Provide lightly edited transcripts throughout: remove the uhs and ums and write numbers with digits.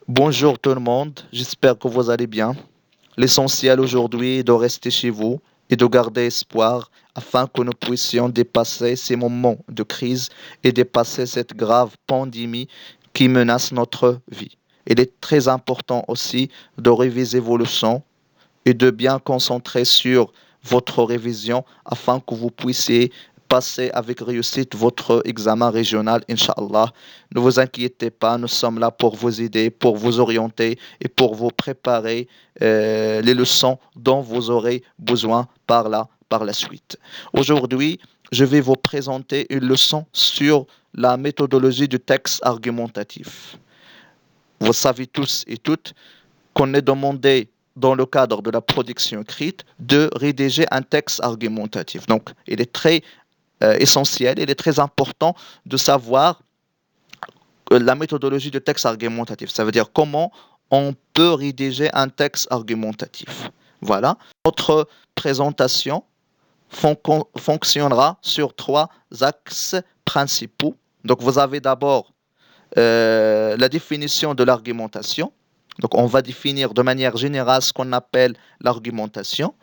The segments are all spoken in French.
Bonjour tout le monde, j'espère que vous allez bien. L'essentiel aujourd'hui est de rester chez vous et de garder espoir afin que nous puissions dépasser ces moments de crise et dépasser cette grave pandémie qui menace notre vie. Il est très important aussi de réviser vos leçons et de bien concentrer sur votre révision afin que vous puissiez passer avec réussite votre examen régional, Inch'Allah. Ne vous inquiétez pas, nous sommes là pour vous aider, pour vous orienter et pour vous préparer les leçons dont vous aurez besoin par la suite. Aujourd'hui, je vais vous présenter une leçon sur la méthodologie du texte argumentatif. Vous savez tous et toutes qu'on est demandé dans le cadre de la production écrite de rédiger un texte argumentatif. Donc, il est très essentiel, il est très important de savoir la méthodologie du texte argumentatif. Ça veut dire comment on peut rédiger un texte argumentatif. Voilà. Notre présentation fonctionnera sur trois axes principaux. Donc, vous avez d'abord la définition de l'argumentation. Donc, on va définir de manière générale ce qu'on appelle l'argumentation.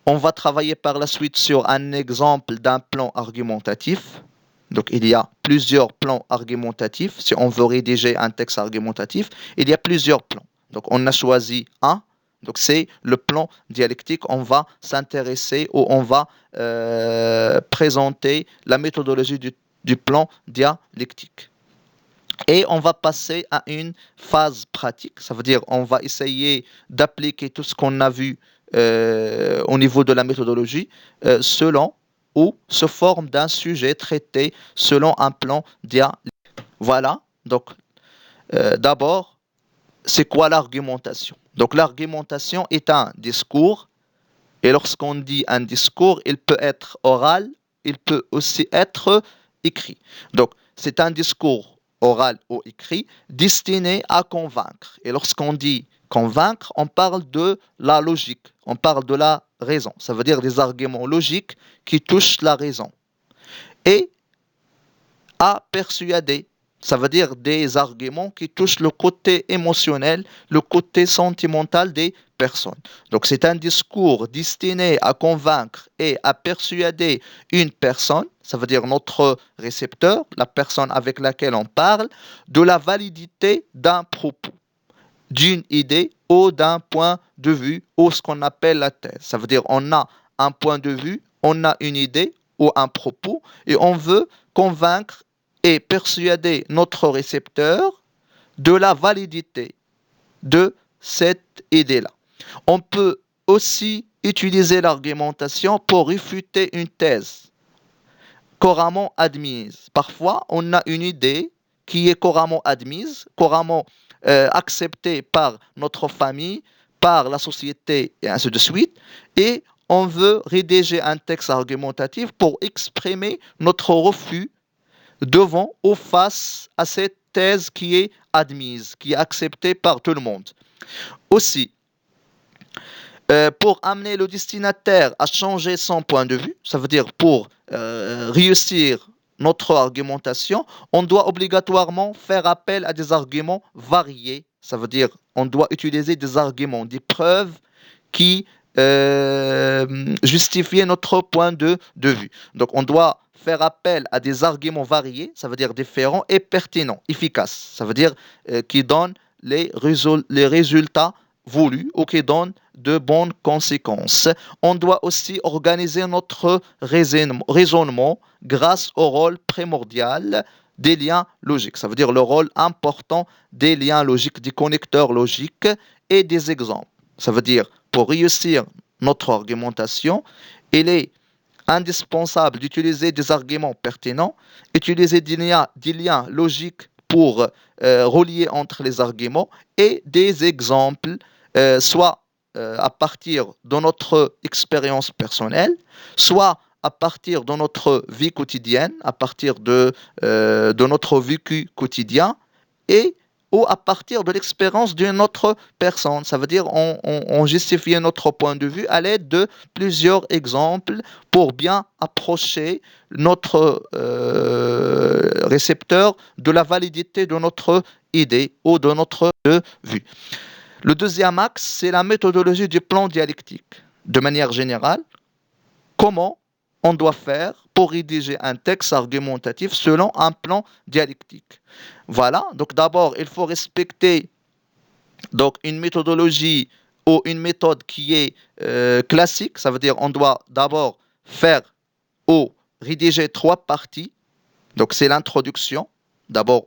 On va travailler par la suite sur un exemple d'un plan argumentatif. Donc, il y a plusieurs plans argumentatifs. Si on veut rédiger un texte argumentatif, il y a plusieurs plans. Donc, on a choisi un. Donc, c'est le plan dialectique. On va s'intéresser ou on va présenter la méthodologie du plan dialectique. Et on va passer à une phase pratique, ça veut dire on va essayer d'appliquer tout ce qu'on a vu au niveau de la méthodologie selon ou sous forme d'un sujet traité selon un plan dialectique. Voilà, donc d'abord, c'est quoi l'argumentation? Donc l'argumentation est un discours et lorsqu'on dit un discours, il peut être oral, il peut aussi être écrit. Donc, c'est un discours oral ou écrit destiné à convaincre. Et lorsqu'on dit convaincre, on parle de la logique, on parle de la raison. Ça veut dire des arguments logiques qui touchent la raison. Et à persuader. Ça veut dire des arguments qui touchent le côté émotionnel, le côté sentimental des personnes. Donc c'est un discours destiné à convaincre et à persuader une personne, ça veut dire notre récepteur, la personne avec laquelle on parle, de la validité d'un propos, d'une idée ou d'un point de vue ou ce qu'on appelle la thèse. Ça veut dire on a un point de vue, on a une idée ou un propos et on veut convaincre et persuader notre récepteur de la validité de cette idée-là. On peut aussi utiliser l'argumentation pour réfuter une thèse couramment admise. Parfois, on a une idée qui est couramment admise, couramment acceptée par notre famille, par la société et ainsi de suite, et on veut rédiger un texte argumentatif pour exprimer notre refus devant ou face à cette thèse qui est admise, qui est acceptée par tout le monde. Aussi, pour amener le destinataire à changer son point de vue, ça veut dire pour réussir notre argumentation, on doit obligatoirement faire appel à des arguments variés. Ça veut dire on doit utiliser des arguments, des preuves qui justifient notre point de vue. Donc on doit faire appel à des arguments variés, ça veut dire différents et pertinents, efficaces. Ça veut dire qui donnent les résultats voulu ou qui donne de bonnes conséquences. On doit aussi organiser notre raisonnement grâce au rôle primordial des liens logiques. Ça veut dire le rôle important des liens logiques, des connecteurs logiques et des exemples. Ça veut dire pour réussir notre argumentation, il est indispensable d'utiliser des arguments pertinents, utiliser des liens logiques pour relier entre les arguments et des exemples, soit à partir de notre expérience personnelle, soit à partir de notre vie quotidienne, à partir de notre vécu quotidien, et ou à partir de l'expérience d'une autre personne. Ça veut dire on justifie notre point de vue à l'aide de plusieurs exemples pour bien approcher notre récepteur de la validité de notre idée ou de notre vue. Le deuxième axe, c'est la méthodologie du plan dialectique. De manière générale, comment on doit faire pour rédiger un texte argumentatif selon un plan dialectique. Voilà, donc d'abord, il faut respecter donc, une méthodologie ou une méthode qui est classique. Ça veut dire on doit d'abord faire ou rédiger trois parties. Donc, c'est l'introduction d'abord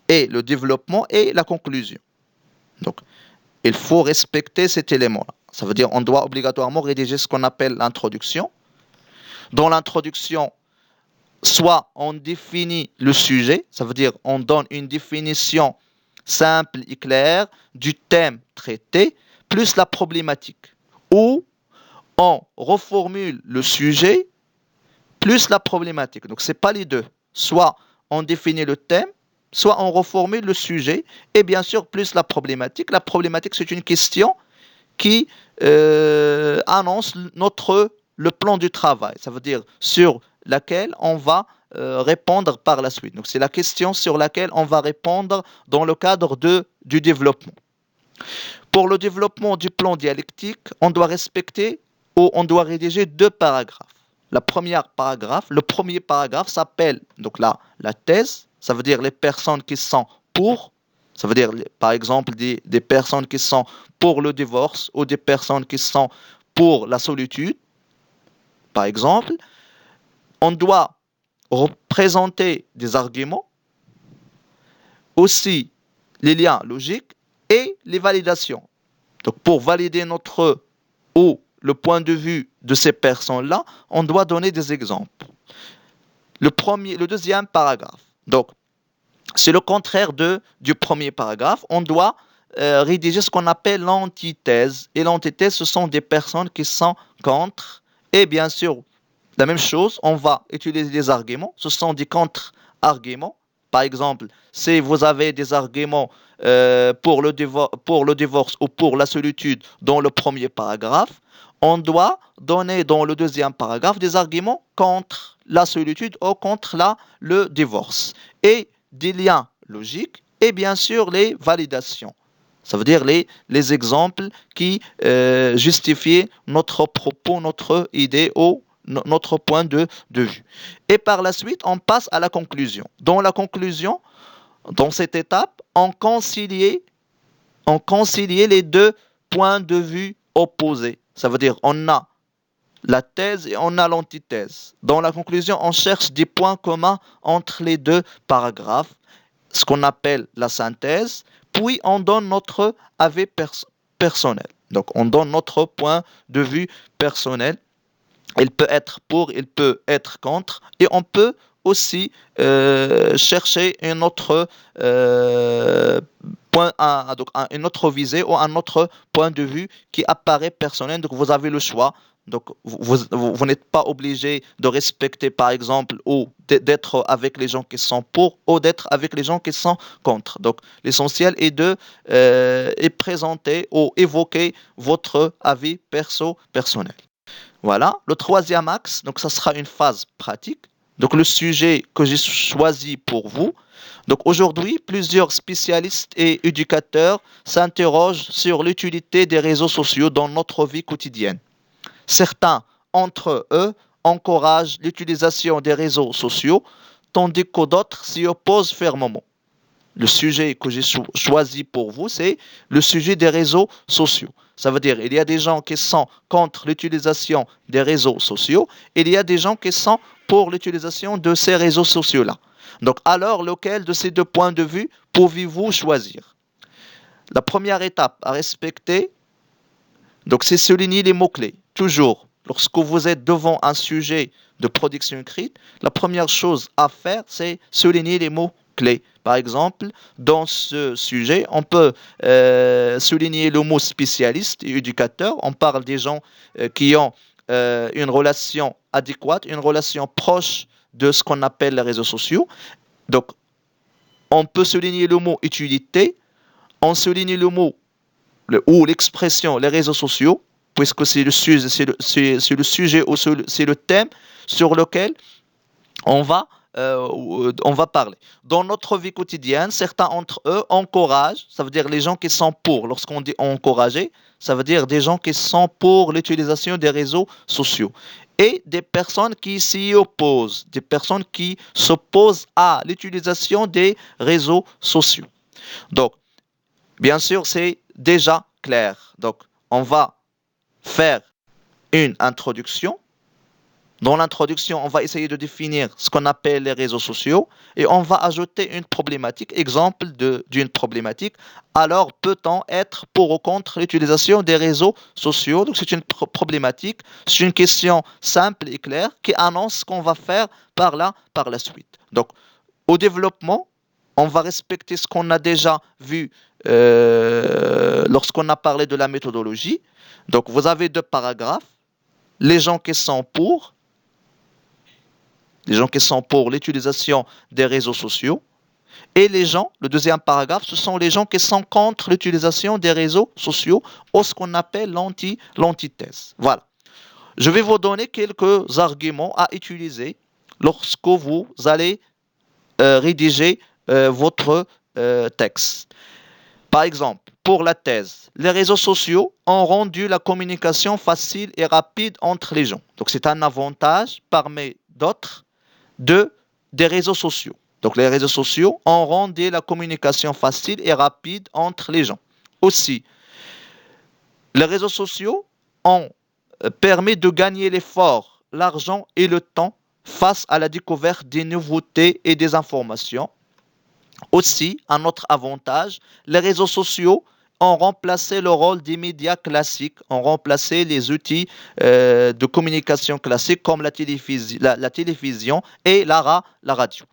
et le développement et la conclusion. Donc, il faut respecter cet élément-là. Ça veut dire on doit obligatoirement rédiger ce qu'on appelle l'introduction. Dans l'introduction, soit on définit le sujet, ça veut dire on donne une définition simple et claire du thème traité, plus la problématique. Ou on reformule le sujet, plus la problématique. Donc, ce n'est pas les deux. Soit on définit le thème, soit on reformule le sujet, et bien sûr, plus la problématique. La problématique, c'est une question qui annonce le plan du travail. Ça veut dire sur laquelle on va répondre par la suite. Donc, c'est la question sur laquelle on va répondre dans le cadre du développement. Pour le développement du plan dialectique, on doit respecter ou on doit rédiger deux paragraphes. Le premier paragraphe s'appelle donc la thèse, ça veut dire les personnes qui sont pour, ça veut dire par exemple des personnes qui sont pour le divorce ou des personnes qui sont pour la solitude. Par exemple, on doit représenter des arguments, aussi les liens logiques et les validations. Donc pour valider ou le point de vue de ces personnes-là, on doit donner des exemples. Le deuxième paragraphe. Donc, c'est le contraire du premier paragraphe. On doit rédiger ce qu'on appelle l'antithèse. Et l'antithèse, ce sont des personnes qui sont contre. Et bien sûr, la même chose, on va utiliser des arguments. Ce sont des contre-arguments. Par exemple, si vous avez des arguments pour le divorce ou pour la solitude dans le premier paragraphe, on doit donner dans le deuxième paragraphe des arguments contre la solitude ou contre le divorce. Et des liens logiques et bien sûr les validations. Ça veut dire les exemples qui justifient notre propos, notre idée ou notre point de vue. Et par la suite, on passe à la conclusion. Dans la conclusion, dans cette étape, on concilie les deux points de vue opposés. Ça veut dire on a la thèse et on a l'antithèse. Dans la conclusion, on cherche des points communs entre les deux paragraphes, ce qu'on appelle la synthèse, puis on donne notre avis personnel. Donc on donne notre point de vue personnel. Il peut être pour, il peut être contre, et on peut aussi chercher un autre une autre visée ou un autre point de vue qui apparaît personnel. Donc vous avez le choix. Donc vous n'êtes pas obligé de respecter par exemple ou d'être avec les gens qui sont pour ou d'être avec les gens qui sont contre. Donc l'essentiel est de présenter ou évoquer votre avis personnel. Voilà. Le troisième axe, donc ça sera une phase pratique. Donc le sujet que j'ai choisi pour vous. Donc aujourd'hui, plusieurs spécialistes et éducateurs s'interrogent sur l'utilité des réseaux sociaux dans notre vie quotidienne. Certains entre eux encouragent l'utilisation des réseaux sociaux, tandis que d'autres s'y opposent fermement. Le sujet que j'ai choisi pour vous, c'est le sujet des réseaux sociaux. Ça veut dire il y a des gens qui sont contre l'utilisation des réseaux sociaux et il y a des gens qui sont pour l'utilisation de ces réseaux sociaux-là. Donc alors, lequel de ces deux points de vue pouvez-vous choisir? La première étape à respecter, donc c'est souligner les mots-clés. Toujours, lorsque vous êtes devant un sujet de production écrite, la première chose à faire, c'est souligner les mots-clés. Par exemple, dans ce sujet, on peut souligner le mot spécialiste et éducateur. On parle des gens qui ont une relation adéquate, une relation proche de ce qu'on appelle les réseaux sociaux. Donc, on peut souligner le mot utilité, on souligne le mot ou l'expression les réseaux sociaux, puisque c'est le sujet, c'est le sujet ou c'est le thème sur lequel on va, on va parler. Dans notre vie quotidienne, certains d'entre eux encouragent, ça veut dire les gens qui sont pour. Lorsqu'on dit encourager, ça veut dire des gens qui sont pour l'utilisation des réseaux sociaux. Et des personnes qui s'y opposent, des personnes qui s'opposent à l'utilisation des réseaux sociaux. Donc, bien sûr, c'est déjà clair. Donc, on va faire une introduction. Dans l'introduction, on va essayer de définir ce qu'on appelle les réseaux sociaux et on va ajouter une problématique, exemple d'une problématique. Alors, peut-on être pour ou contre l'utilisation des réseaux sociaux? Donc, c'est une problématique, c'est une question simple et claire qui annonce ce qu'on va faire par la suite. Donc, au développement, on va respecter ce qu'on a déjà vu lorsqu'on a parlé de la méthodologie. Donc, vous avez deux paragraphes. Les gens qui sont pour l'utilisation des réseaux sociaux. Et les gens, le deuxième paragraphe, ce sont les gens qui sont contre l'utilisation des réseaux sociaux ou ce qu'on appelle l'antithèse. Voilà. Je vais vous donner quelques arguments à utiliser lorsque vous allez rédiger votre texte. Par exemple, pour la thèse, les réseaux sociaux ont rendu la communication facile et rapide entre les gens. Donc c'est un avantage parmi d'autres des réseaux sociaux. Donc les réseaux sociaux ont rendu la communication facile et rapide entre les gens. Aussi, les réseaux sociaux ont permis de gagner l'effort, l'argent et le temps face à la découverte des nouveautés et des informations. Aussi, un autre avantage, les réseaux sociaux ont remplacé le rôle des médias classiques, ont remplacé les outils de communication classiques comme la télévision et la radio.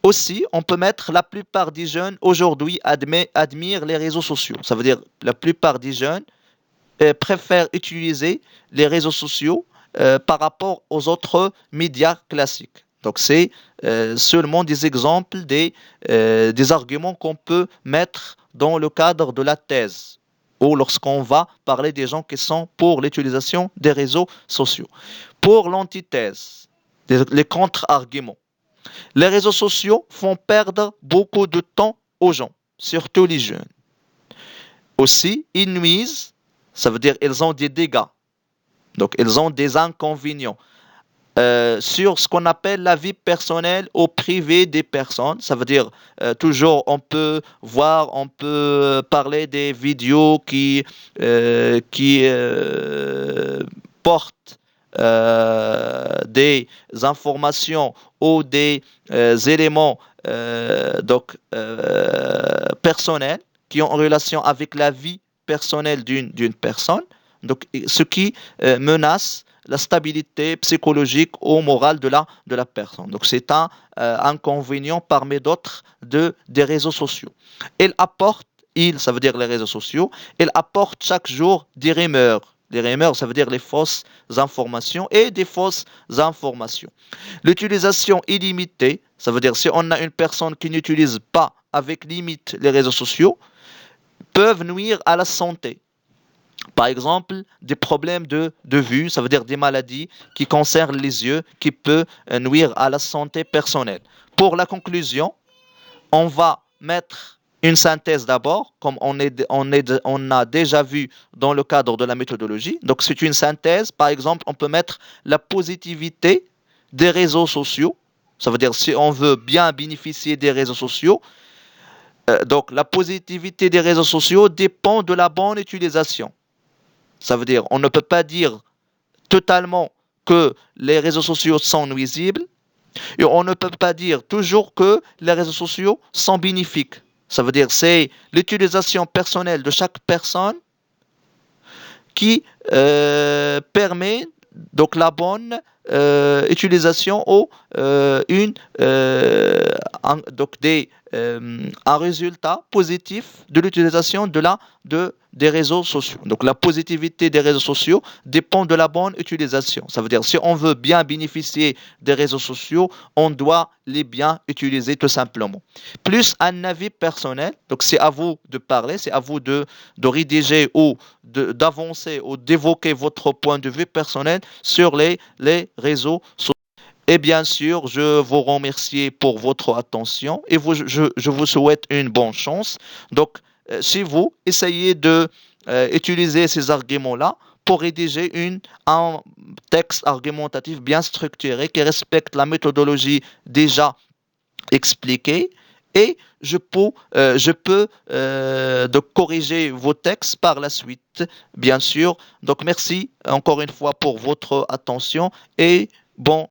Aussi, on peut mettre la plupart des jeunes aujourd'hui admirent les réseaux sociaux. Ça veut dire la plupart des jeunes préfèrent utiliser les réseaux sociaux par rapport aux autres médias classiques. Donc, c'est seulement des exemples des arguments qu'on peut mettre dans le cadre de la thèse ou lorsqu'on va parler des gens qui sont pour l'utilisation des réseaux sociaux. Pour l'antithèse, les contre-arguments, les réseaux sociaux font perdre beaucoup de temps aux gens, surtout les jeunes. Aussi, ils nuisent, ça veut dire qu'ils ont des dégâts. Donc, ils ont des inconvénients sur ce qu'on appelle la vie personnelle ou privée des personnes. Ça veut dire toujours on peut voir, on peut parler des vidéos qui portent des informations ou des éléments personnels qui ont en relation avec la vie personnelle d'une personne. Donc, ce qui menace la stabilité psychologique ou morale de la personne. Donc, c'est un inconvénient parmi d'autres des réseaux sociaux. Ça veut dire les réseaux sociaux, ils apportent chaque jour des rumeurs. Les rumeurs, ça veut dire les fausses informations et des fausses informations. L'utilisation illimitée, ça veut dire si on a une personne qui n'utilise pas avec limite les réseaux sociaux, peuvent nuire à la santé. Par exemple, des problèmes de vue, ça veut dire des maladies qui concernent les yeux, qui peuvent nuire à la santé personnelle. Pour la conclusion, on va mettre une synthèse d'abord, comme on a déjà vu dans le cadre de la méthodologie. Donc, c'est une synthèse. Par exemple, on peut mettre la positivité des réseaux sociaux. Ça veut dire si on veut bien bénéficier des réseaux sociaux. Donc, la positivité des réseaux sociaux dépend de la bonne utilisation. Ça veut dire on ne peut pas dire totalement que les réseaux sociaux sont nuisibles et on ne peut pas dire toujours que les réseaux sociaux sont bénéfiques. Ça veut dire c'est l'utilisation personnelle de chaque personne qui permet donc la bonne utilisation ou donc un résultat positif de l'utilisation des réseaux sociaux. Donc la positivité des réseaux sociaux dépend de la bonne utilisation. Ça veut dire si on veut bien bénéficier des réseaux sociaux, on doit les bien utiliser tout simplement. Plus un avis personnel, donc c'est à vous de parler, c'est à vous de rédiger ou d'avancer ou d'évoquer votre point de vue personnel sur les réseaux sociaux. Et bien sûr, je vous remercie pour votre attention et je vous souhaite une bonne chance. Donc, si vous essayez de utiliser ces arguments-là pour rédiger un texte argumentatif bien structuré qui respecte la méthodologie déjà expliquée, et je peux de corriger vos textes par la suite, bien sûr. Donc, merci encore une fois pour votre attention et bon